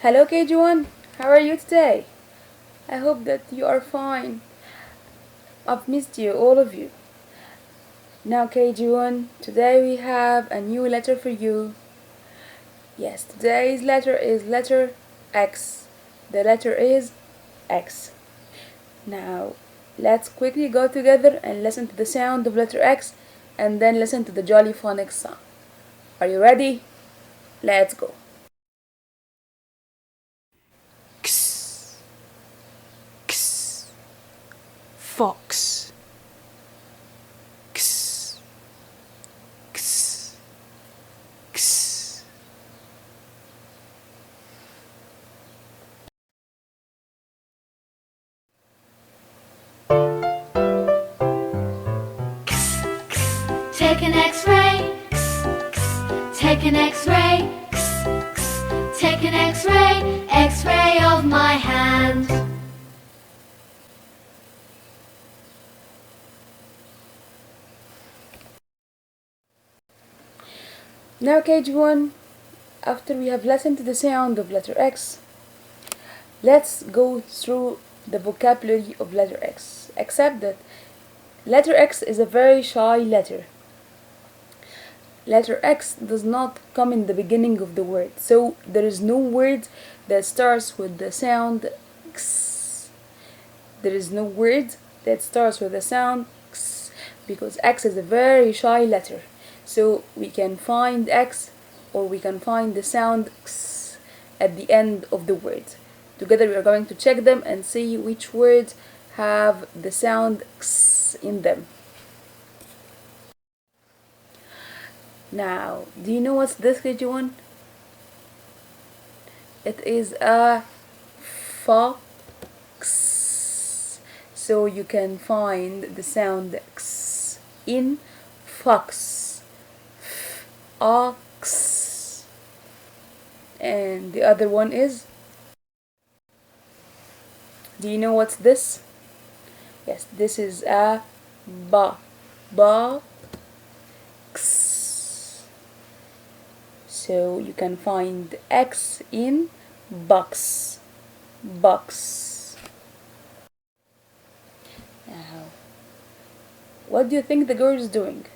Hello KG1, how are you today? I hope that you are fine. I've missed you, all of you. Now KG1, today we have a new letter for you. Yes, today's letter is letter X. The letter is X. Now, let's quickly go together and listen to the sound of letter X and then listen to the jolly phonics sound. Are you ready? Let's go. X, X, fox. X, X, X. Take an X-ray. Take an X-ray. Take an X-ray. X-ray of my hand. Now KG1, after we have listened to the sound of letter X, let's go through the vocabulary of letter X. Except that letter X is a very shy letter. Letter X does not come in the beginning of the word, so there is no word that starts with the sound X. There is no word that starts with the sound X because X is a very shy letter. So we can find X or we can find the sound X at the end of the word. Together we are going to check them and see which words have the sound X in them. Now, do you know what's this KG1? It is a fox. So you can find the sound X in fox. Ox. And the other one is, do you know what's this? Yes, this is a ba. Box. So you can find X in box. Box. Now, what do you think the girl is doing?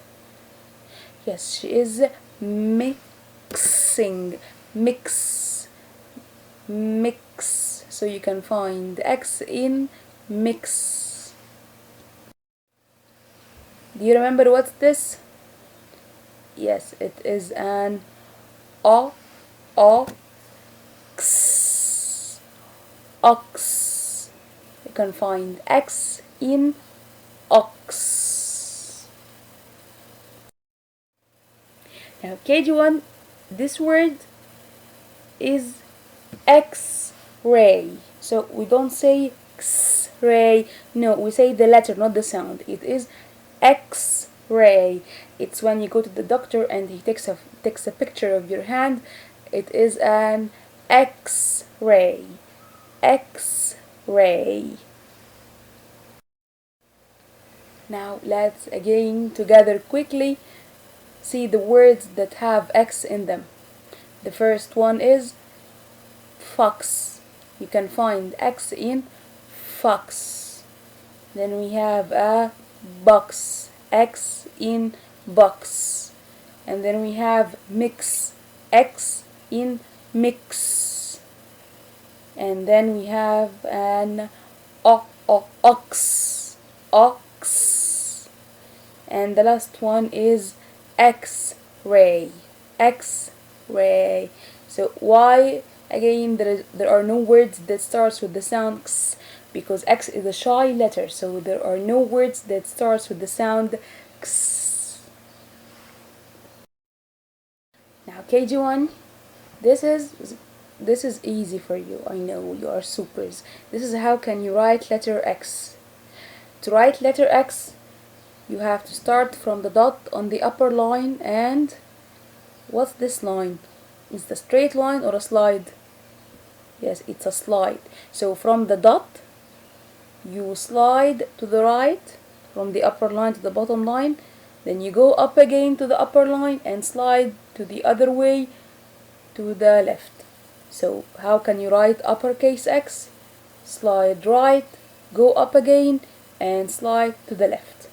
Yes, she is mixing. Mix. So you can find X in mix. Do you remember what's this? Yes, it is an ox. Ox. You can find X in ox. Now KG1, this word is X-ray. So we don't say X-ray. No, we say the letter, not the sound. It is X-ray. It's when you go to the doctor and he takes a picture of your hand. It is an X-ray. X-ray. Now let's again together quickly see the words that have X in them. The first one is fox. You can find X in fox. Then we have a box. X in box. And then we have mix. X in mix. And then we have an ox. Ox. And the last one is X-ray. X-ray. So why again there are no words that starts with the sound X? Because X is a shy letter, so there are no words that starts with the sound X. Now KG1, this is easy for you. I know you are supers. This is how can you write letter X. To write letter X, you have to start from the dot on the upper line. And what's this line? Is it a straight line or a slide? Yes, it's a slide. So from the dot you slide to the right from the upper line to the bottom line, then you go up again to the upper line and slide to the other way to the left. So how can you write uppercase X? Slide right, go up again, and slide to the left.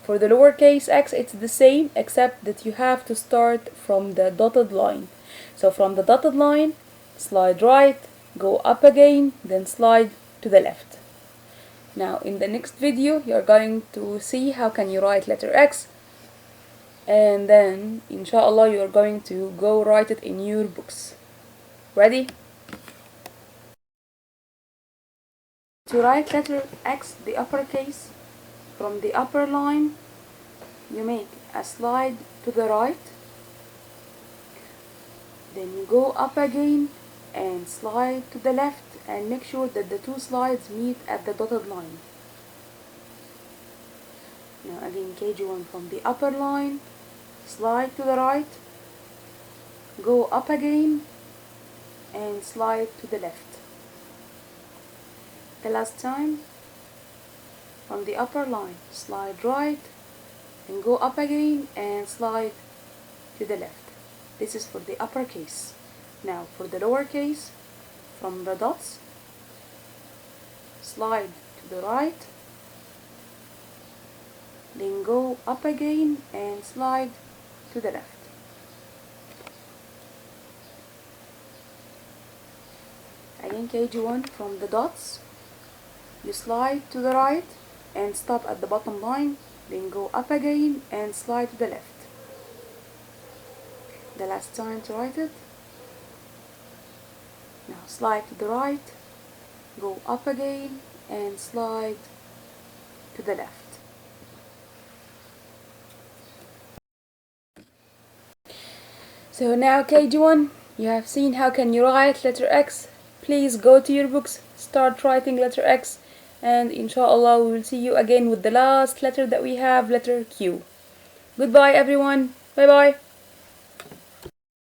For the lowercase x, it's the same, except that you have to start from the dotted line. So from the dotted line, slide right, go up again, then slide to the left. Now in the next video, you're going to see how can you write letter X, and then inshallah you're going to go write it in your books. Ready? To write letter X, the uppercase, from the upper line, you make a slide to the right, then you go up again and slide to the left, and make sure that the two slides meet at the dotted line. Now again, KG1, from the upper line, slide to the right, go up again, and slide to the left. The last time, from the upper line, slide right, and go up again and slide to the left. This is for the uppercase. Now for the lowercase, from the dots, slide to the right, then go up again and slide to the left. Again, KG1, from the dots, you slide to the right and stop at the bottom line, then go up again and slide to the left. The last time to write it. Now slide to the right, go up again and slide to the left. So now KG1, you have seen how can you write letter X. Please go to your books, start writing letter X, and inshallah we will see you again with the last letter that we have, letter Q. Goodbye everyone. Bye bye.